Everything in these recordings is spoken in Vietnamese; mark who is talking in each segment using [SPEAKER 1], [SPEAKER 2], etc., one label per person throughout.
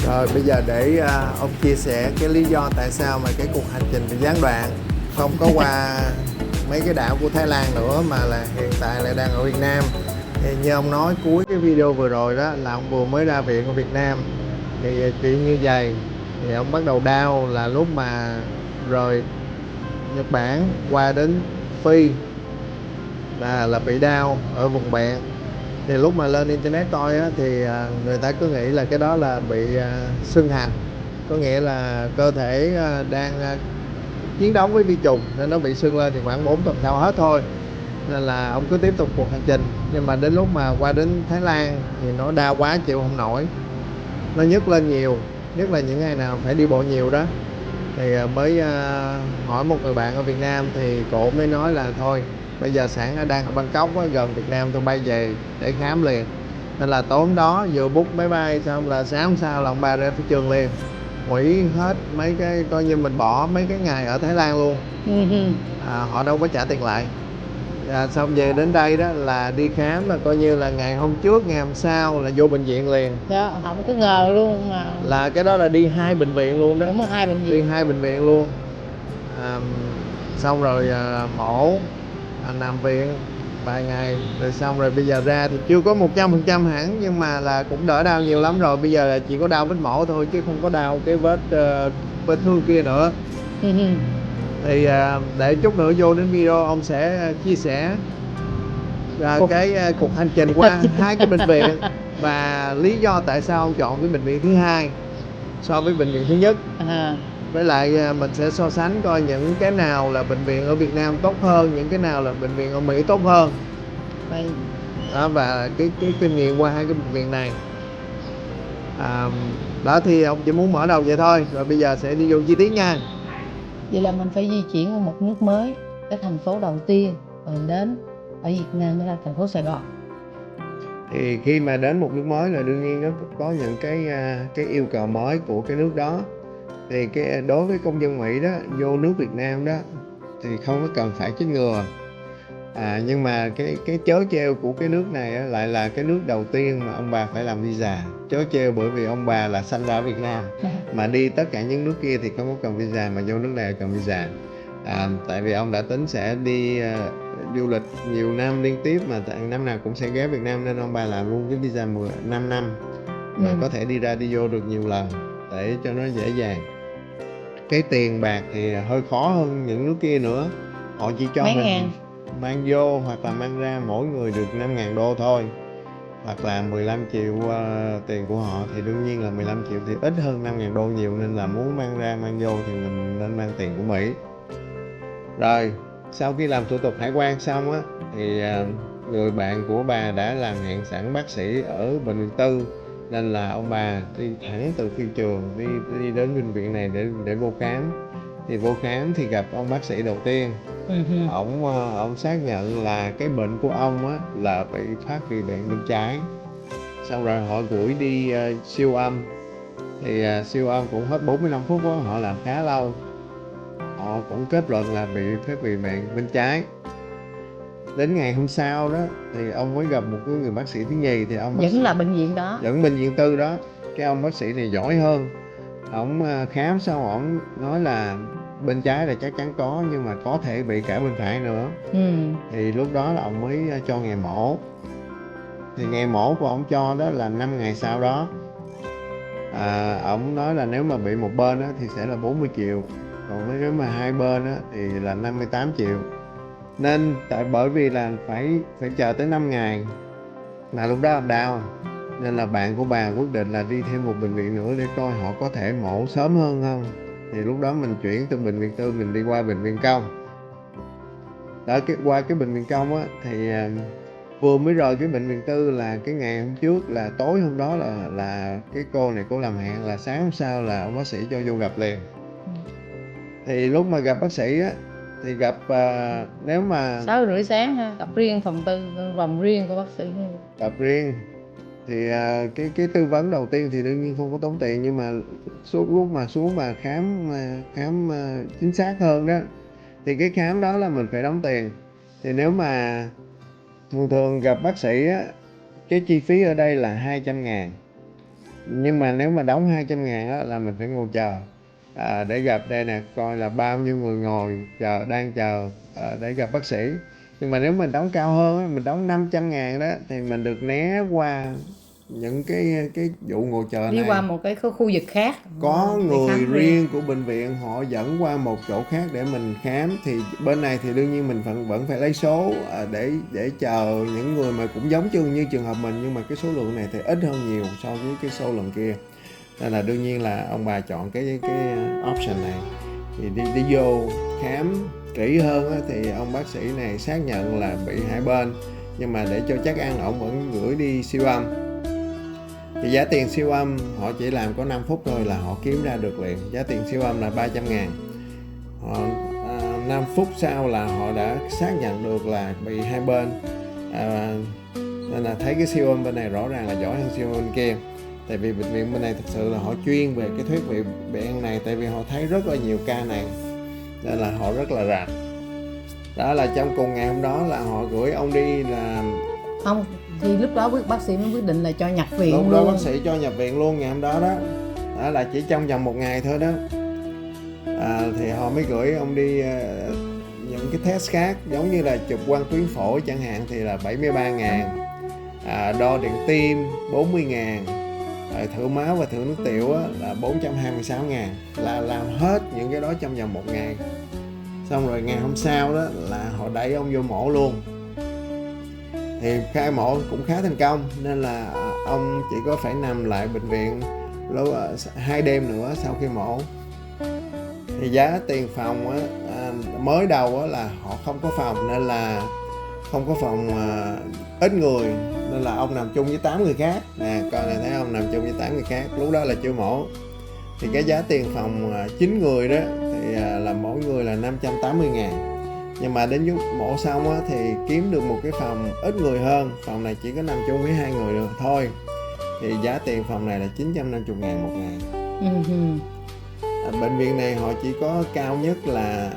[SPEAKER 1] Rồi bây giờ để ông chia sẻ cái lý do tại sao mà cái cuộc hành trình bị gián đoạn, không có qua mấy cái đảo của Thái Lan nữa mà là hiện tại lại đang ở Việt Nam. Thì như ông nói cuối cái video vừa rồi đó là ông vừa mới ra viện ở Việt Nam. Thì chuyện như vậy thì ông bắt đầu đau là lúc mà rời Nhật Bản qua đến Phi là bị đau ở vùng bẹn. Thì lúc mà lên internet coi á, thì người ta cứ nghĩ là cái đó là bị xương hành, có nghĩa là cơ thể đang chiến đấu với vi trùng nên nó bị sưng lên, thì khoảng 4 tuần sau hết thôi. Nên là ông cứ tiếp tục cuộc hành trình, nhưng mà đến lúc mà qua đến Thái Lan thì nó đau quá chịu không nổi, nó nhức lên nhiều, nhất là những ngày nào phải đi bộ nhiều đó. Thì mới hỏi một người bạn ở Việt Nam thì cổ mới nói là thôi bây giờ Sản đang ở Bangkok á, gần Việt Nam, tôi bay về để khám liền. Nên là tối hôm đó vừa book máy bay xong là sáng hôm sau là ông ba ra phi trường liền, hủy hết mấy cái, coi như mình bỏ mấy cái ngày ở Thái Lan luôn. Họ đâu có trả tiền lại. Xong về đến đây đó là đi khám, là coi như là ngày hôm trước ngày hôm sau là vô bệnh viện liền.
[SPEAKER 2] Dạ, không có ngờ luôn mà.
[SPEAKER 1] Là cái đó là đi 2 bệnh viện luôn đó.
[SPEAKER 2] Đúng rồi, 2 bệnh
[SPEAKER 1] Đi
[SPEAKER 2] viện.
[SPEAKER 1] 2 bệnh viện luôn. Xong rồi mổ, nằm viện vài ngày rồi xong rồi bây giờ ra thì chưa có 100% hẳn, nhưng mà là cũng đỡ đau nhiều lắm rồi. Bây giờ là chỉ có đau vết mổ thôi chứ không có đau cái vết thương kia nữa. Thì để chút nữa vô đến video ông sẽ chia sẻ cái cuộc hành trình qua 2 cái bệnh viện và lý do tại sao ông chọn cái bệnh viện thứ hai so với bệnh viện thứ nhất. Với lại mình sẽ so sánh coi những cái nào là bệnh viện ở Việt Nam tốt hơn, những cái nào là bệnh viện ở Mỹ tốt hơn. Đó, và cái kinh nghiệm qua 2 cái bệnh viện này. Đó thì ông chỉ muốn mở đầu vậy thôi, rồi bây giờ sẽ đi vô chi tiết nha.
[SPEAKER 2] Vậy là mình phải di chuyển ở một nước mới, cái thành phố đầu tiên mình đến ở Việt Nam đó là thành phố Sài Gòn.
[SPEAKER 1] Thì khi mà đến một nước mới là đương nhiên nó có những cái yêu cầu mới của cái nước đó. Thì đối với công dân Mỹ đó vô nước Việt Nam đó thì không có cần phải chích ngừa. Nhưng mà cái trớ trêu của cái nước này á, lại là cái nước đầu tiên mà ông bà phải làm visa. Trớ trêu bởi vì ông bà là sanh ra ở Việt Nam mà đi tất cả những nước kia thì không có cần visa, mà vô nước này cần visa. Tại vì ông đã tính sẽ đi du lịch nhiều năm liên tiếp, mà năm nào cũng sẽ ghé Việt Nam, nên ông bà làm luôn cái visa 5 năm mà có thể đi ra đi vô được nhiều lần để cho nó dễ dàng. Cái tiền bạc thì hơi khó hơn những nước kia nữa, họ chỉ cho mình mang vô hoặc là mang ra mỗi người được 5.000 đô thôi, hoặc là 15 triệu tiền của họ. Thì đương nhiên là 15 triệu thì ít hơn 5.000 đô nhiều, nên là muốn mang ra mang vô thì mình nên mang tiền của Mỹ. Rồi sau khi làm thủ tục hải quan xong á thì người bạn của bà đã làm hẹn sẵn bác sĩ ở bệnh viện Tư, nên là ông bà đi thẳng từ phi trường đi đến bệnh viện này để vô khám. Thì vô khám thì gặp ông bác sĩ đầu tiên. Ông xác nhận là cái bệnh của ông á là bị thoát vị bệnh bên trái. Xong rồi họ gửi đi siêu âm. Thì siêu âm cũng hết 45 phút đó, họ làm khá lâu. Họ cũng kết luận là bị thoát vị bệnh bên trái. Đến ngày hôm sau đó thì ông mới gặp một cái người bác sĩ thứ nhì. Thì ông
[SPEAKER 2] vẫn là bệnh viện đó,
[SPEAKER 1] vẫn bệnh viện Tư đó. Cái ông bác sĩ này giỏi hơn, ổng khám xong ổng nói là bên trái là chắc chắn có, nhưng mà có thể bị cả bên phải nữa. Thì lúc đó là ông mới cho ngày mổ. Thì ngày mổ của ông cho đó là 5 ngày sau đó. Ổng nói là nếu mà bị một bên á, thì sẽ là 40 triệu, còn nếu mà hai bên á, thì là 58 triệu. Nên bởi vì là phải chờ tới 5 ngày là lúc đó ông đau, nên là bạn của bà quyết định là đi thêm một bệnh viện nữa để coi họ có thể mổ sớm hơn không. Thì lúc đó mình chuyển từ bệnh viện Tư mình đi qua bệnh viện Công. Đó, qua cái bệnh viện Công á thì vừa mới rời cái bệnh viện Tư là cái ngày hôm trước, là tối hôm đó là cái cô này cô làm hẹn là sáng hôm sau là ông bác sĩ cho vô gặp liền. Thì lúc mà gặp bác sĩ á thì gặp nếu mà
[SPEAKER 2] 6:30 sáng ha, gặp riêng phòng phòng riêng của bác sĩ.
[SPEAKER 1] Gặp riêng thì cái tư vấn đầu tiên thì đương nhiên không có tốn tiền, nhưng mà lúc mà xuống mà khám chính xác hơn đó, thì cái khám đó là mình phải đóng tiền. Thì nếu mà thường gặp bác sĩ á, cái chi phí ở đây là 200.000. Nhưng mà nếu mà đóng 200.000 á, là mình phải ngồi chờ để gặp. Đây nè, coi là bao nhiêu người ngồi đang chờ để gặp bác sĩ. Nhưng mà nếu mình đóng cao hơn á, mình đóng 500.000 đó, thì mình được né qua những cái vụ ngồi chờ
[SPEAKER 2] Đi
[SPEAKER 1] này.
[SPEAKER 2] qua một cái khu vực khác
[SPEAKER 1] Có
[SPEAKER 2] để
[SPEAKER 1] người
[SPEAKER 2] khám
[SPEAKER 1] riêng của bệnh viện họ dẫn qua một chỗ khác để mình khám. Thì bên này thì đương nhiên mình vẫn phải lấy số để chờ những người mà cũng giống như trường hợp mình, nhưng mà cái số lượng này thì ít hơn nhiều so với cái số lượng kia. Nên là đương nhiên là ông bà chọn cái option này. Thì đi vô khám kỹ hơn á, thì ông bác sĩ này xác nhận là bị hai bên, nhưng mà để cho chắc ăn ổng vẫn gửi đi siêu âm. Thì giá tiền siêu âm họ chỉ làm có 5 phút thôi là họ kiếm ra được liền. Giá tiền siêu âm là 300.000. 5 phút sau là họ đã xác nhận được là bị hai bên. Nên là thấy cái siêu âm bên này rõ ràng là giỏi hơn siêu âm bên kia. Tại vì bệnh viện bên này thực sự là họ chuyên về cái thuyết bị ăn này. Tại vì họ thấy rất là nhiều ca này, nên là họ rất là rành. Đó là trong cùng ngày hôm đó là họ gửi ông đi là...
[SPEAKER 2] Không, thì lúc đó bác sĩ mới quyết định là cho nhập viện
[SPEAKER 1] lúc
[SPEAKER 2] luôn.
[SPEAKER 1] đó bác sĩ cho nhập viện luôn ngày hôm đó đó. Đó là chỉ trong vòng 1 ngày thôi đó. Thì họ mới gửi ông đi những cái test khác, giống như là chụp quang tuyến phổi chẳng hạn thì là 73.000, đo điện tim 40.000, thử máu và thử nước tiểu là 426.000, là làm hết những cái đó trong vòng 1 ngày. Xong rồi ngày hôm sau đó là họ đẩy ông vô mổ luôn. Thì khai mổ cũng khá thành công, nên là ông chỉ có phải nằm lại bệnh viện 2 đêm nữa sau khi mổ. Thì giá tiền phòng mới đầu là họ không có phòng, nên là không có phòng, ít người, nên là ông nằm chung với 8 người khác nè. Coi này, thấy ông nằm chung với 8 người khác, lúc đó là chưa mổ. Thì cái giá tiền phòng 9 người đó thì là mỗi người là 580.000. Nhưng mà đến lúc mổ xong á, thì kiếm được một cái phòng ít người hơn, phòng này chỉ có nằm chung với 2 người được thôi, thì giá tiền phòng này là 950.000 một ngày. Bệnh viện này họ chỉ có cao nhất là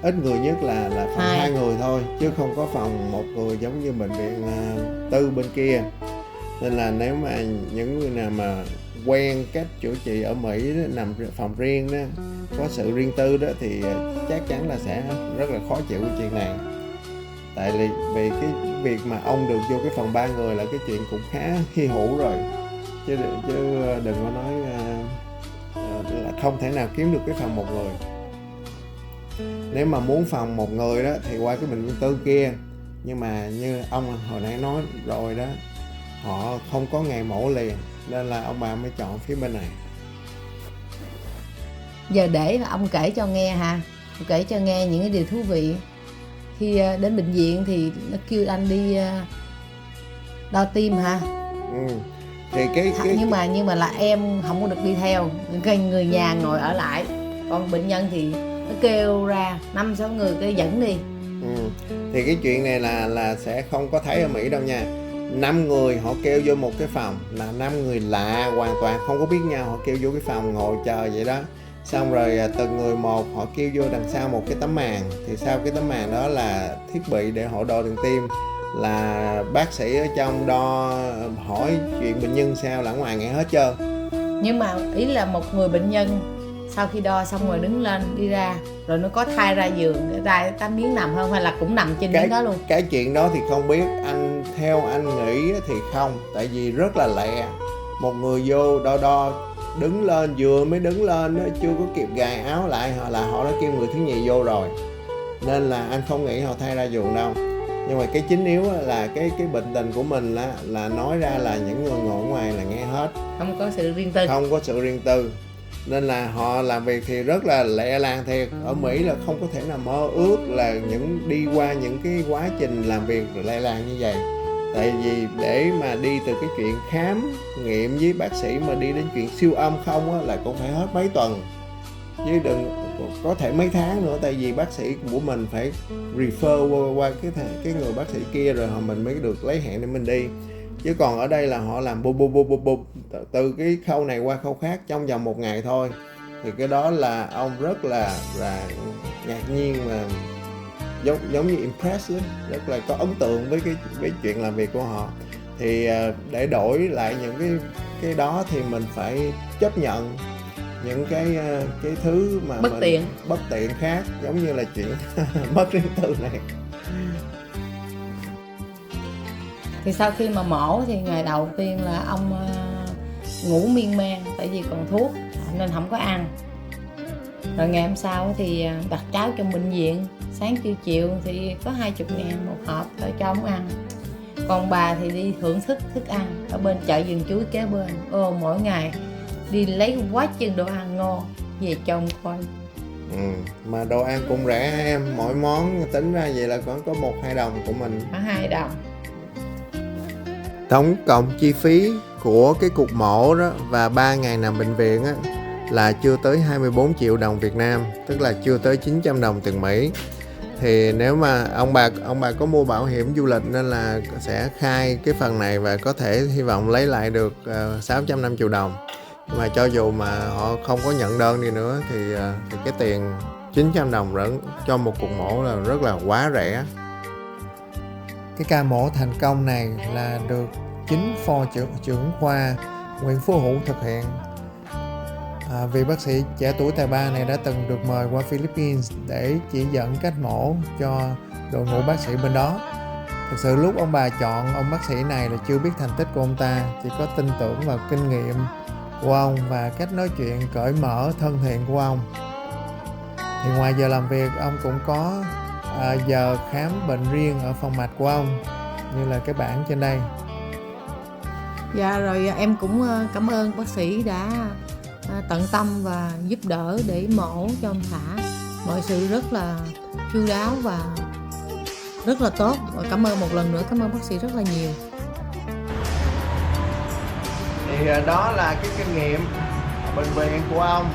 [SPEAKER 1] ít người nhất là phòng 2 người thôi, chứ không có phòng 1 người giống như bệnh viện tư bên kia. Nên là nếu mà những người nào mà quen cách chữa trị ở Mỹ đó, nằm phòng riêng đó, có sự riêng tư đó, thì chắc chắn là sẽ rất là khó chịu cái chuyện này. Tại vì cái việc mà ông được vô cái phòng 3 người là cái chuyện cũng khá hy hữu rồi, chứ đừng có nói là không thể nào kiếm được cái phòng 1 người. Nếu mà muốn phòng 1 người đó thì qua cái bệnh viện tư kia, nhưng mà như ông hồi nãy nói rồi đó, họ không có ngày mổ liền, nên là ông bà mới chọn phía bên này.
[SPEAKER 2] Giờ để ông kể cho nghe ha, kể cho nghe những cái điều thú vị. Khi đến bệnh viện thì nó kêu anh đi đo tim ha.
[SPEAKER 1] Thì
[SPEAKER 2] nhưng mà là em không có được đi theo, người nhà ngồi ở lại, còn bệnh nhân thì nó kêu ra 5-6 người cái dẫn đi.
[SPEAKER 1] Thì cái chuyện này là sẽ không có thấy ở Mỹ đâu nha. 5 người họ kêu vô một cái phòng, là 5 người lạ hoàn toàn không có biết nhau, họ kêu vô cái phòng ngồi chờ vậy đó. Xong rồi từng người một họ kêu vô đằng sau một cái tấm màn, thì sau cái tấm màn đó là thiết bị để họ đo điện tim, là bác sĩ ở trong đo, hỏi chuyện bệnh nhân sao là ngoài nghe hết trơn.
[SPEAKER 2] Nhưng mà ý là một người bệnh nhân sau khi đo xong rồi đứng lên đi ra, rồi nó có thay ra giường ra 8 miếng nằm không, hay là cũng nằm trên miếng đó luôn?
[SPEAKER 1] Cái chuyện đó thì không biết, theo anh nghĩ thì không, tại vì rất là lẹ. Một người vô đo đứng lên, vừa mới đứng lên đó, chưa có kịp gài áo lại là họ đã kêu người thứ nhì vô rồi, nên là anh không nghĩ họ thay ra giường đâu. Nhưng mà cái chính yếu là cái bệnh tình của mình là nói ra là những người ngồi ngoài là nghe hết,
[SPEAKER 2] không có sự riêng tư,
[SPEAKER 1] nên là họ làm việc thì rất là lẹ làng thiệt. Ở Mỹ là không có thể nào mơ ước là đi qua những cái quá trình làm việc lẹ làng như vậy. Tại vì để mà đi từ cái chuyện khám nghiệm với bác sĩ mà đi đến chuyện siêu âm không là cũng phải hết mấy tuần, chứ đừng có thể mấy tháng nữa. Tại vì bác sĩ của mình phải refer qua cái người bác sĩ kia, rồi mình mới được lấy hẹn để mình đi. Chứ còn ở đây là họ làm bụp từ cái khâu này qua khâu khác trong vòng 1 ngày thôi. Thì cái đó là ông rất là ngạc nhiên, mà giống như impressed đó, rất là có ấn tượng với chuyện làm việc của họ. Thì để đổi lại những cái cái đó thì mình phải chấp nhận những cái thứ mà
[SPEAKER 2] Bất tiện.
[SPEAKER 1] bất tiện khác, giống như là chuyện mất riêng tư này.
[SPEAKER 2] Thì sau khi mà mổ thì ngày đầu tiên là ông ngủ miên man, tại vì còn thuốc nên không có ăn. Rồi ngày hôm sau thì đặt cháo trong bệnh viện, sáng chiều chiều thì có 20.000 một hộp để cho ông ăn. Còn bà thì đi thưởng thức ăn ở bên chợ vườn chuối kế bên. Mỗi ngày đi lấy quá chừng đồ ăn ngon về cho ông coi.
[SPEAKER 1] Mà đồ ăn cũng rẻ em, mỗi món tính ra vậy là còn có 1-2 đồng của mình.
[SPEAKER 2] Khoảng 2 đồng.
[SPEAKER 1] Tổng cộng chi phí của cái cuộc mổ đó và 3 ngày nằm bệnh viện á, là chưa tới 24 triệu đồng Việt Nam, tức là chưa tới 900 đồng tiền Mỹ. Thì nếu mà ông bà có mua bảo hiểm du lịch nên là sẽ khai cái phần này và có thể hy vọng lấy lại được 650 đồng. Nhưng mà cho dù mà họ không có nhận đơn đi nữa thì cái tiền 900 đồng cho một cuộc mổ là rất là quá rẻ. Cái ca mổ thành công này là được chính phó trưởng khoa Nguyễn Phú Hữu thực hiện. Vị bác sĩ trẻ tuổi tài ba này đã từng được mời qua Philippines để chỉ dẫn cách mổ cho đội ngũ bác sĩ bên đó. Thực sự lúc ông bà chọn ông bác sĩ này là chưa biết thành tích của ông ta, chỉ có tin tưởng vào kinh nghiệm của ông và cách nói chuyện cởi mở thân thiện của ông. Thì ngoài giờ làm việc, ông cũng có giờ khám bệnh riêng ở phòng mạch của ông, như là cái bảng trên đây.
[SPEAKER 2] Dạ rồi em cũng cảm ơn bác sĩ đã tận tâm và giúp đỡ để mổ cho ông Thả. Mọi sự rất là chu đáo và rất là tốt. Và cảm ơn một lần nữa, cảm ơn bác sĩ rất là nhiều.
[SPEAKER 1] Thì đó là cái kinh nghiệm bệnh viện của ông.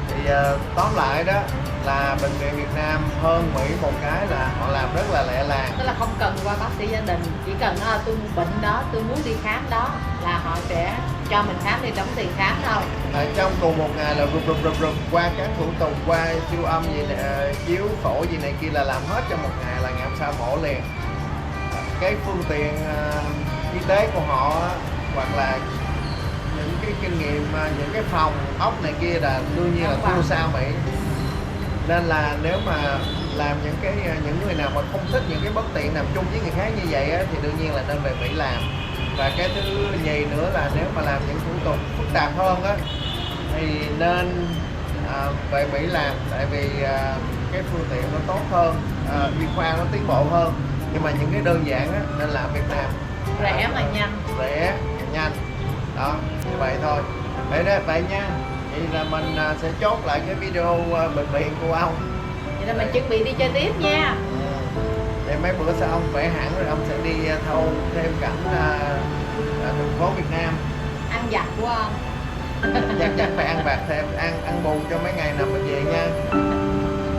[SPEAKER 1] Thì tóm lại đó là bệnh viện Việt Nam hơn Mỹ một cái là họ làm rất là lẹ làng.
[SPEAKER 2] Tức là không cần qua bác sĩ gia đình, chỉ cần tôi bệnh đó, tôi muốn đi khám đó là họ sẽ cho mình khám, đi đóng tiền khám thôi.
[SPEAKER 1] Trong cùng một ngày là rụp qua các thủ tục, qua siêu âm gì này, chiếu phổi gì này kia là làm hết trong một ngày, là ngày hôm sau mổ liền. Cái phương tiện y tế của họ hoặc là những cái kinh nghiệm, những cái phòng ốc này kia là đương nhiên là thua xa Mỹ. Nên là nếu mà làm những người nào mà không thích những cái bất tiện nằm chung với người khác như vậy á, thì đương nhiên là nên về Mỹ làm. Và cái thứ nhì nữa là nếu mà làm những thủ tục phức tạp hơn á thì nên về Mỹ làm, tại vì cái phương tiện nó tốt hơn, y khoa nó tiến bộ hơn. Nhưng mà những cái đơn giản á nên làm Việt Nam,
[SPEAKER 2] Rẻ mà nhanh.
[SPEAKER 1] Rẻ nhanh. Đó, như vậy thôi. Vậy nha. Vậy là mình sẽ chốt lại cái video bệnh viện của ông.
[SPEAKER 2] Vậy là mình chuẩn bị đi chơi tiếp nha.
[SPEAKER 1] Để mấy bữa sau ông khỏe hẳn rồi ông sẽ đi thâu thêm cảnh thành phố Việt Nam.
[SPEAKER 2] Ăn vặt của ông.
[SPEAKER 1] Chắc chắn phải ăn vặt thêm, ăn bù cho mấy ngày nằm bệnh viện nha.